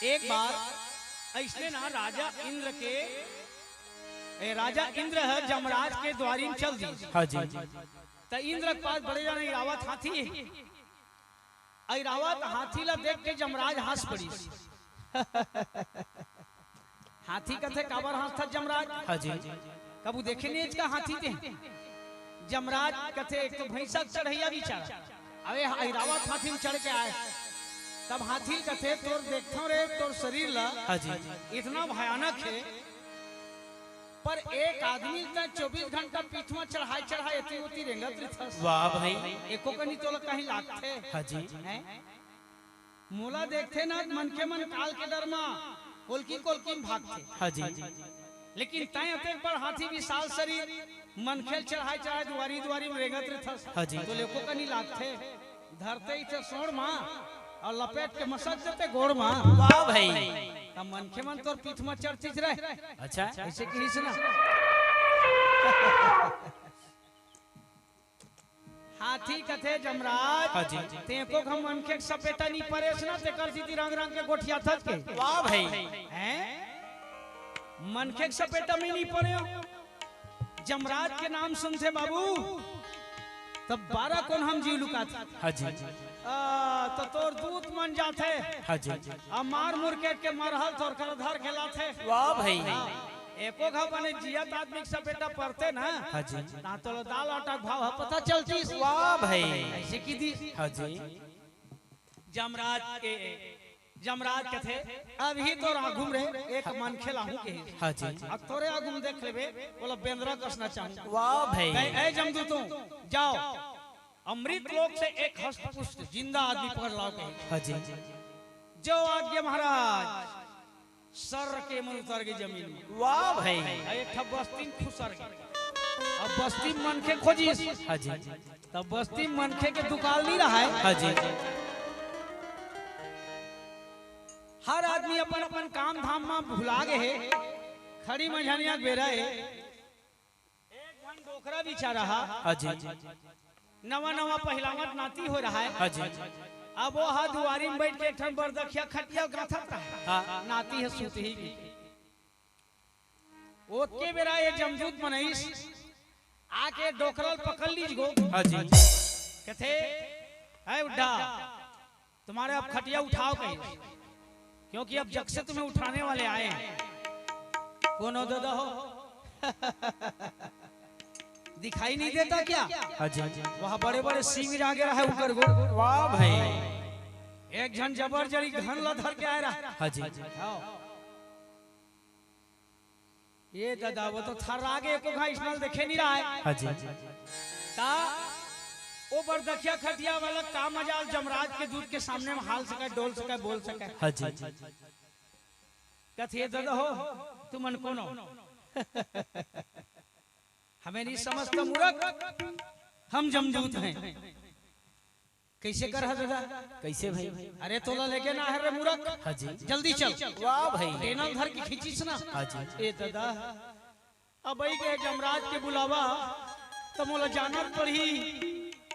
एक बार ऐसने ना राजा इंद्र है जमराज के द्वारी में चल दी। हाँ जी। तो इंद्र के पास बड़े जाने इरावत हाथी इरावत हाथी ला देख के जमराज हंस पड़ी। हाथी कथे काबर हंस था जमराज। हाँ जी। कबू देखे नहीं इसका हाथी थे। जमराज कथे एक तो भैंसा चढ़ैया बेचारा अरे इरावत हाथी में चढ़ के आए। तब हाथी कथे तोर देखता रे तोर शरीर ला हाँ जी। इतना भयानक है पर एक आदमी का 24 घंटा पीठ में चढ़ाई चढ़ाई एती उती रेंगत रहता। वाह भाई। एको कनी तो कहीं लागते। हाँ जी। मोला देखते ना मन के मन काल के डर में कोलकी कोलकी में भागते। हाँ जी। लेकिन तय अते पर हाथी विशाल शरीर मन खेल चढ़ाई चढ़ाई दुआरी दुआरी में रेंगत रहता। हाँ जी। तो लेको कनी लागते धरते ही थे सोड़ मां और लपेट के मसक देते गोड़ मां। वाह भाई। तब मन के मन तोर पीठ में चढ़ती रहे। अच्छा ऐसे कृष्ण हाथी कथे जमराज। हाँ जी। तेको हम मन के सपेटा नहीं परेश ना ते कर सीधी रंग रंग के गोठिया थक के। वाह भाई। हैं मन के सपेटा में नहीं पड़े। जमराज के नाम सुनते बाबू तब 12 कौन हम जीव लुकाते। हाँ जी। तो तोर दूत मन जाते। हाँ जी। अब मार मुरकेट के मरहल तोर कर धर खेलाते। वाह भाई। एको घाव बने जियत आदमी के सपेटा पड़ते ना। हाँ जी। ना तो दाल आटा भाव पता चलती। वाह भाई। ऐसे की दी। हाँ जी। जमराज के थे अभी तो घूम रहे एक मन खेला हूँ के। हाँ जी। अब थोड़े आगू में देख लेबे बोला बेंद्रा कसना चाहूँ। वाह भाई। ऐ जमदूतों जाओ अमृत लोक से एक हष्टपुष्ट जिंदा आदमी पकड़ लाओ के। हाँ जी। जो आज्ञा महाराज सर के मन उतर गई जमीन में। वाह भाई। एक बस्ती में खुसर गई। अब बस्ती मन के खोजी। हाँ जी। तब बस्ती मनखे के दुकान नहीं रहा है। हाँ जी। हर आदमी अपन अपन काम धाम में भुला गए है। खड़ी मझनिया बेरा है। एक घन डोकरा बिछा रहा। हाँ जी। नवा नवा पहलावत नाती हो रहा है। हाँ जी। अब वो हा दुआरी में बैठ के एक ठन बरदखिया खटिया गाथत रहा। हाँ। नाती है सूत ही की। ओके बेरा ये जमदूत मनईस आके डोकरल पकड़ लीजिए। हाँ जी। कहते है उड्डा तुम्हारे अब खटिया उठाओ कहीं क्योंकि अब जग से तुम्हें उठाने वाले आए हैं। कौन हो दादा हो। दिखाई नहीं देता क्या। हाँ जी। वहाँ बड़े बड़े सिंह जागे रहा है ऊपर को। वाह भाई। एक जन जबर जरी घन ला धर के आ रहा। हाँ जी। ये दादा वो तो थर आगे को घाई स्नल देखे नहीं रहा है। हाँ जी। ता वो बरदखिया खटिया वाला का मजाल जमराज के दूध के सामने में हाल सके डोल सके बोल सके। हाँ जी। कथे दादा हो तुम मन कौन हो। हमें नहीं समझता मूर्ख हम जमदूत हैं। कैसे कर दादा कैसे भाई। अरे तोला लेके ना है रे मूर्ख। हाँ जी। जल्दी चल। वाह भाई। टेनल धर की खींची ना। हाँ जी। ए दादा अब के जमराज के बुलावा तो मोला जाना पड़ी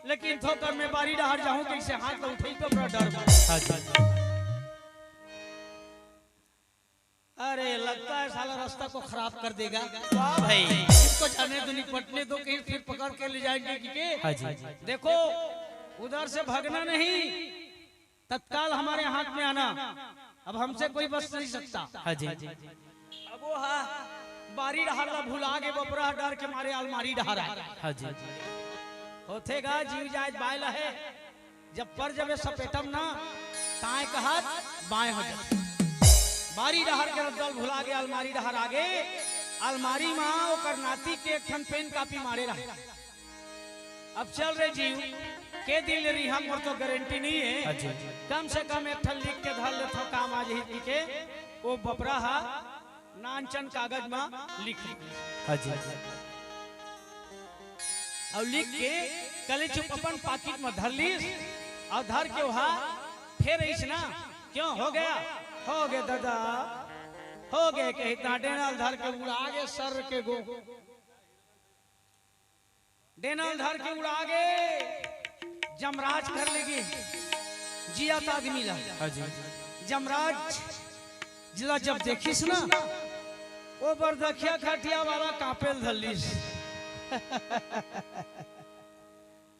लेकिन ठोकर में बारी डहर जाऊं कैसे हाथ तो उठे तो बड़ा डर। हाँ जी। अरे लगता है साला रास्ता को खराब कर देगा। वाह भाई। इसको जाने दो निपटने दो कहीं फिर पकड़ के ले जाएंगे कि हाँ जी। देखो उधर से भागना नहीं तत्काल हमारे हाथ में आना। अब हमसे कोई बच नहीं सकता। हाँ जी। अब वो हा बारी डहर ला भुला के बपरा डर के मारे अलमारी डहर है। हाँ जी। होतेगा जीव जायज बाय लहे जब पर जब सपेटम ना ताए कहा बाएं हो जाते। बारी डहर के रद्दल भुला के अलमारी डहर आगे अलमारी माँ ओकर नाती के एक ठन पेन कापी मारे रहा। अब चल रहे जीव के दिल रही हम और तो गारंटी नहीं है। हाँ जी। कम से कम एक ठन लिख के धर ले तो काम आज ही के वो बपरा हा नानचन कागज में लिख। हाँ जी। और लिख के कले चुप अपन पाकिट में धर ली और धर के वहा फिर इस ना क्यों हो गया दादा हो गए के इतना डेनल धर के उड़ा आगे सर के गो डेनल धर के उड़ा आगे जमराज कर लेगी जिया आदमी ला। हाँ जी। जमराज जिला जब देखिस ना वो बरदखिया खटिया वाला कापेल धलिस।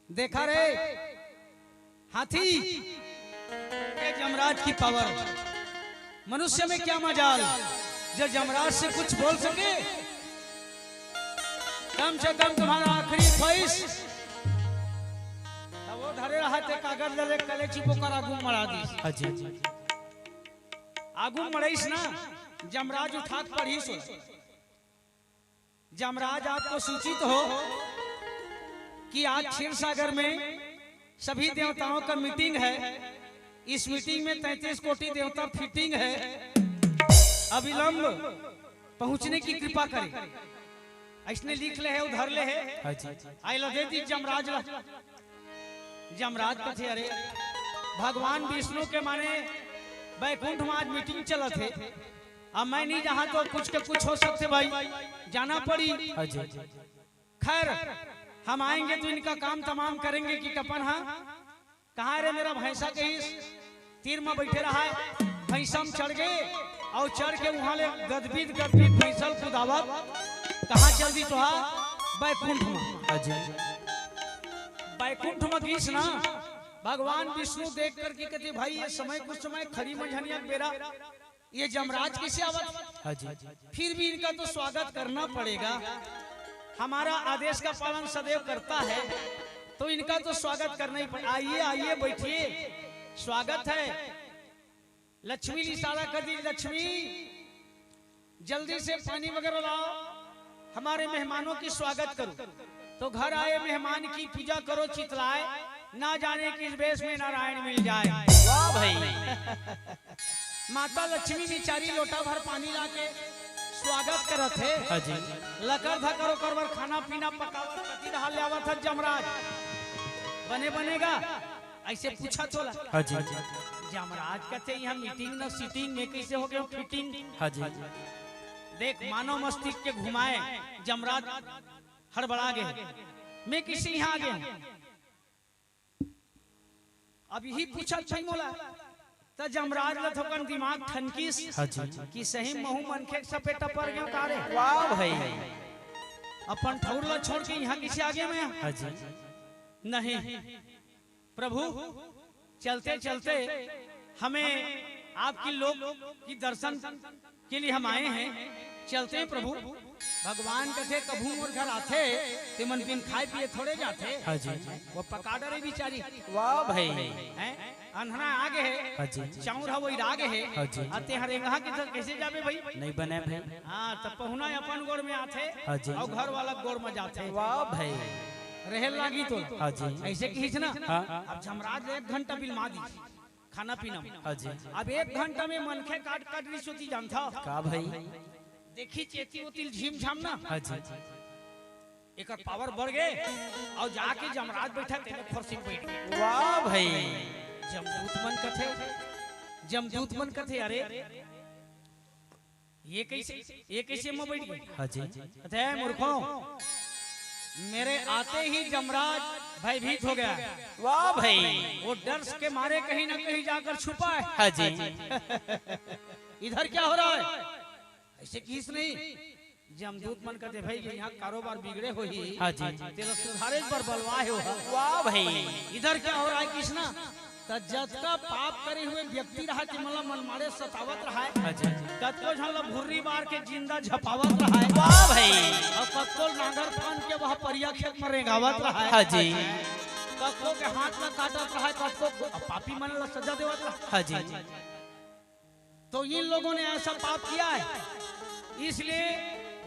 देखा रे हाथी ये जमराज की पावर, मनुष्य में क्या मजाल जो जमराज से कुछ बोल सके। कम से कम तुम्हारा आखिरी ख्वाहिश वो धरे रहा थे कागज दे कलेची पोकर आगू मरा दी। आगू मरईस ना जमराज उठा पढ़ी सो। जमराज आपको सूचित हो कि आज क्षीर सागर में सभी देवताओं का मीटिंग है। इस मीटिंग में 33 कोटि देवता फिटिंग है। अविलंब पहुंचने की कृपा करें। ऐसने लिख ले है उधर ले है आई लो दे दी जमराज। जमराज कथे अरे भगवान विष्णु के माने बैकुंठ में आज मीटिंग चला थे। अब मैं नहीं जहाँ तो कुछ के कुछ हो सकते भाई जाना पड़ी। खैर हम आएंगे तो इनका काम तमाम करेंगे कि कपन। हाँ कहाँ रे मेरा भैंसा के तीर में बैठे रहा है। भैंसा में चढ़ गए और चढ़ के वहां ले गदबीद फैसल कुदावत। कहाँ चल दी तो बैकुंठ में। बैकुंठ में गीस ना भगवान विष्णु देख करके कहते भाई ये समय कुछ समय खरी मंझनिया बेरा ये जमराज किसे आवत। फिर भी इनका तो स्वागत करना पड़ेगा। हमारा आदेश का पालन सदैव करता है तो इनका तो स्वागत करना ही पड़ेगा। आइए आइए बैठिए स्वागत है। लक्ष्मी इशारा कर दी लक्ष्मी जल्दी से पानी वगैरह लाओ हमारे मेहमानों की स्वागत करो। तो घर आए मेहमान की पूजा करो चितलाए ना जाने किस वेश में नारायण मिल जाए। वाह भाई माता लक्ष्मी बेचारी लोटा भर पानी लाके स्वागत करत है। लकर धकर कर खाना पीना पकावत कति रहा ले आवत है जमराज। बने बनेगा ऐसे पूछा तो जमराज कहते यहाँ मीटिंग न सीटिंग में कैसे हो गया फिटिंग। देख मानव मस्तिष्क के घुमाए जमराज हड़बड़ा गए। मैं किसी यहाँ आ गया अब यही पूछा मोला तो जमराज ल थोकन दिमाग ठनकीस कि सही महू मनखे सपेटा पर गयो कारे। वाह भाई अपन ठौर ल छोड़ के यहाँ किसी आगे में नहीं प्रभु चलते चलते हमें आपकी लोग की दर्शन के लिए हम आए हैं। चलते हैं प्रभु। भगवान कहते कभू मोर घर आते ते मन पिन खाए पिए थोड़े जाते। वो पका डरे बिचारी। वाह भाई अन्हरा आगे है चाउर है वही आगे है आते हरेंगा की कैसे जावे भाई नहीं बने भाई। हाँ तो पहुना अपन गोर में आते और घर वाला गोर में जाते। वाह भाई रहे लागी तो ऐसे की ना। अब जमराज 1 घंटा बिलमा दी खाना पीना। अब 1 घंटा में मनखे काट काट रही सोती जानता का भाई देखी चेती उतिल झीम झाम ना एक पावर बढ़ गए और जाके जमराज बैठा तेरे फरसी बैठ गए। वाह भाई जमदूत मन कथे अरे ये कैसे में बैठ गए। मूर्खों मेरे आते ही जमराज भयभीत हो गया। वाह भाई वो डर के मारे कहीं ना कहीं जाकर छुपा है। इधर क्या हो रहा है ऐसे किस नहीं। जमदूत मन कहते भाई यहाँ कारोबार बिगड़े हो ही तेरा सुधारे पर बलवाए हो। वाह भाई इधर क्या हो रहा है कृष्णा तो जतका पाप करे हुए व्यक्ति रहा कि मतलब मन मारे सतावत रहा है। कतको झल भुर्री मार के जिंदा झपावत रहा है। वाह भाई और कतको नागर फान के वह परिया खेत में रेंगावत रहा है। कतको के हाथ में काटत रहा है कतको पापी मन ला सजा देवत रहा। तो इन लोगों ने ऐसा पाप किया है इसलिए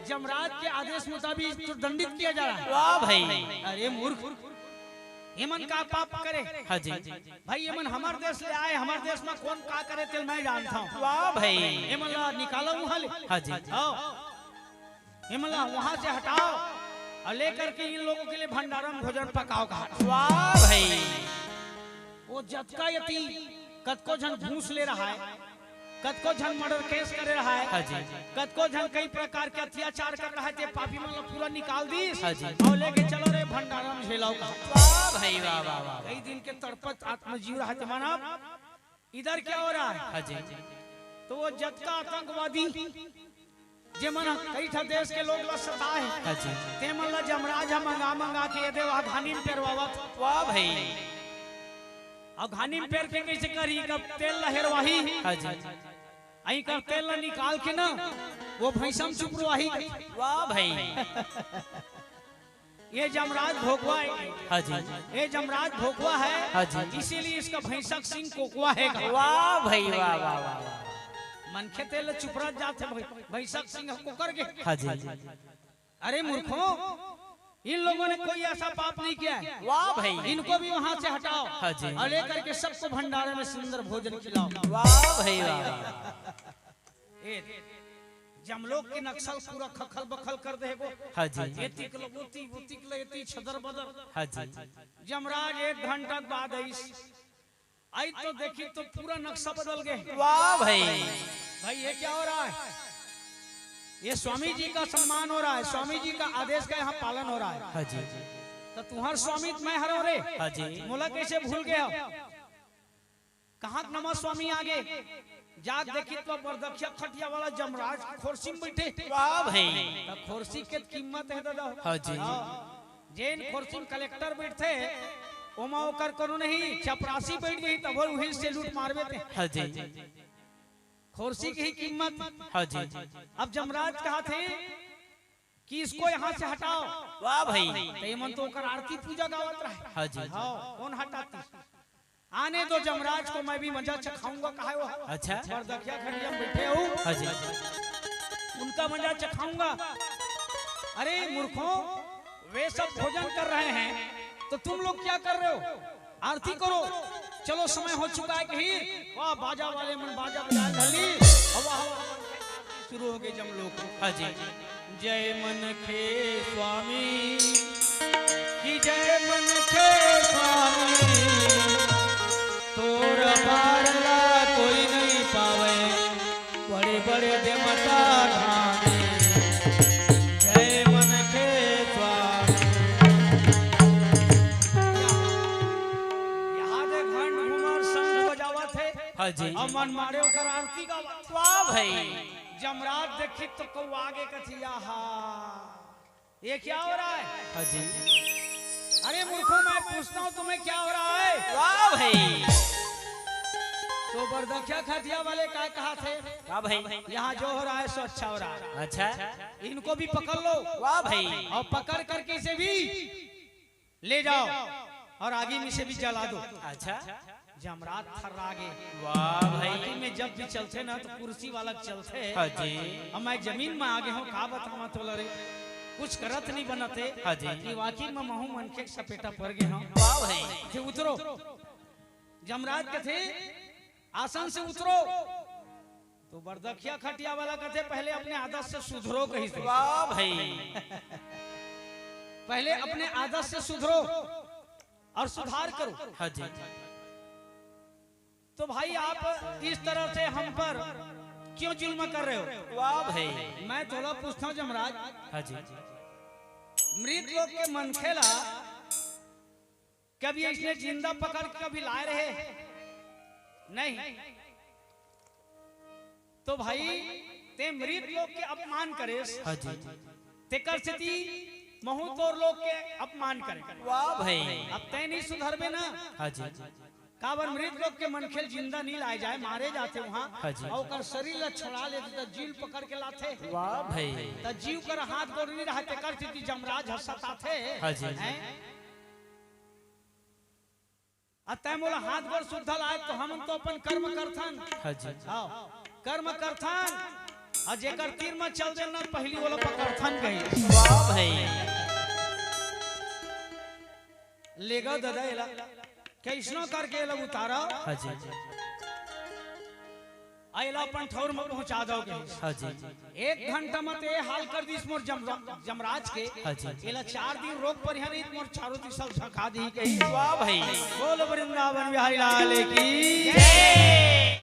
जमराज के आदेश मुताबिक तो दंडित किया जा रहा है। वाह भाई अरे मूर्ख यमन का पाप करे। भाई यमन हमारे देश ले आए हमारे देश में कौन का करे तेल मैं जानता हूँ। वाह भाई यमन ला निकालो वहां ले यमन ला वहां से हटाओ और लेकर के इन लोगों के लिए भंडारण भोजन पकाओ का। वाह भाई वो जतका यति कतको जन घूस ले रहा है कतको झन मर्डर केस करे रहा है कतको झन कई प्रकार के अत्याचार कर रहा है पापी मन पूरा निकाल दी और लेके चलो रे भंडारा में झेलाओ का। वाह भाई वाह वाह वाह कई दिन के तड़पत आत्मजीव रहा मानव। इधर क्या हो रहा है तो वो जतका आतंकवादी जे मन कई ठा देश के लोग ला सता है हाँ जी ते मन ला जमराज मंगा मंगा के ये देवा घानी में पेरवावत। वाह भाई अब घानी में पेर के कैसे करी कब तेल लहरवाही हाँ जी आई कर तेल ला निकाल के ना वो भैंसम चुपरवाही। वाह भाई ये जमराज भोगवा है हाँ जी ये जमराज भोगवा है हाँ जी इसीलिए इसका भैंसक सिंह कोकवा है। वाह भाई वाह वाह वाह मनखे तेल चुपरा जाते भैंसक सिंह कोकर के। हाँ जी अरे मूर्खों इन लोगों ने कोई ऐसा पाप नहीं किया है। वाह भाई इनको भी वहां से हटाओ हाँ जी और लेकर के सबको भंडारे में सुंदर भोजन खिलाओ। वाह भाई वाह जमलोक के नक्सल पूरा खखल बखल कर देगो। हाँ जी एती किलो बोती बोती किलो एती छदर बदर। हाँ जी जमराज 1 घंटा बाद आई तो देखी तो पूरा नक्शा बदल गए। वाह भाई भाई ये क्या हो रहा है? ये स्वामी जी का सम्मान हो रहा है, स्वामी जी का आदेश का यहाँ पालन हो रहा है। हाँ जी तो तुम्हार स्वामी मैं हरो रे हाँ जी मोला कैसे भूल गया? कहाँ नमः स्वामी आगे जाग देखी तो बरदखिया खटिया वाला जमराज खोरसी में बैठे। वाह भाई तो खोरसी के कीमत है दादा। हाँ जी जैन खोरसी में कलेक्टर बैठे ओमा ओकर करो नहीं चपरासी बैठ गई तब वही से लूट मारवे थे। हाँ जी खोरसी की ही कीमत। हाँ जी अब जमराज कहा थे कि इसको यहाँ से हटाओ। वाह भाई तो मन तो ओकर आरती पूजा गावत रहे। हाँ जी हाँ कौन हटाती? आने दो जमराज को मैं भी मजा चखाऊंगा। कहा वो अच्छा बरदखिया खड़िया बैठे हो हाँ जी उनका मजा चखाऊंगा। अरे मूर्खों वे सब भोजन कर रहे हैं तो तुम लोग क्या कर रहे हो? आरती करो। चलो समय हो चुका है कि वाह बाजा वाले मन बाजा बजा ढली हवा शुरू हो गई जमलोक। हाँ जी जय मन खे स्वामी की जय मन खे स्वामी तोर पारला कोई नहीं पावे बड़े बड़े देवता धामे जय मन खे स्वामी। यहाँ दे घंट घुमर संग बजावा थे। हाँ जी अब मन मारे ओकर आरती का। वाह भाई जमराज देखी तो कौ आगे कथिया ये क्या हो रहा है? हाँ जी अरे मूर्खों मैं पूछता हूँ तुम्हें क्या हो रहा है? वाह भाई तो बरदखिया खटिया वाले क्या कहा थे? वाह भाई यहाँ जो हो रहा है सो अच्छा हो रहा है। अच्छा इनको भी पकड़ लो। वाह भाई और पकड़ करके इसे भी ले जाओ और आगे में से भी जला दो। अच्छा जमराज थर्रागे। वाह भाई बाकी में जब भी चलते ना तो कुर्सी वाला चलते। हाँ जी अब मैं जमीन में आगे हूँ का बतावा तो रे कुछ करत नहीं बनते। हाँ जी कि वाकई में महू मन के सपेटा पड़ गए हम। वाह भाई फिर उतरो। जमराज कथे आसन से उतरो तो बरदखिया खटिया वाला कथे पहले अपने आदत से सुधरो कही से। वाह भाई पहले अपने आदत से सुधरो और सुधार करो। हाँ जी तो भाई आप इस तरह से हम पर क्यों जुल्म कर रहे हो? वाह भाई मैं थोड़ा पूछता हूँ जमराज हाँ जी मृत लोग के मन खेला कभी इसने जिंदा पकड़ के कभी लाए रहे नहीं? तो भाई ते मृत लोग के अपमान करे। हाँ जी ते कर स्थिति महू तोर लोग के अपमान करे। वाह भाई अब तय नहीं सुधरबे ना। हाँ जी काबर मृत लोग के मनखेल जिंदा नहीं लाए जाए मारे जाते वहाँ हाँ जी। और शरीर ला छोड़ा लेते तो जीव पकड़ के लाते। वाह भाई तो जीव कर हाथ गोड़ नहीं रहते कर स्थिति जमराज हंसता थे। हाँ जी तय मोला हाथ गोड़ शुद्ध लाए तो हम तो अपन कर्म करथन। हाँ जी हाँ कर्म करथन और जेकर तीर में चल देना पहली वाला पकड़थन कही। वाह भाई लेगा दादा एला कैसनो करके एला उतारा। हाँ जी आइला अपन ठौर में पहुंचा दो के। हाँ जी 1 घंटा में ते हाल कर दी मोर जमराज के। हाँ जी एला 4 दिन रोग पर हरी मोर चारों दिशा झका दी कही। वाह भाई बोल वृंदावन बिहारी लाल की जय।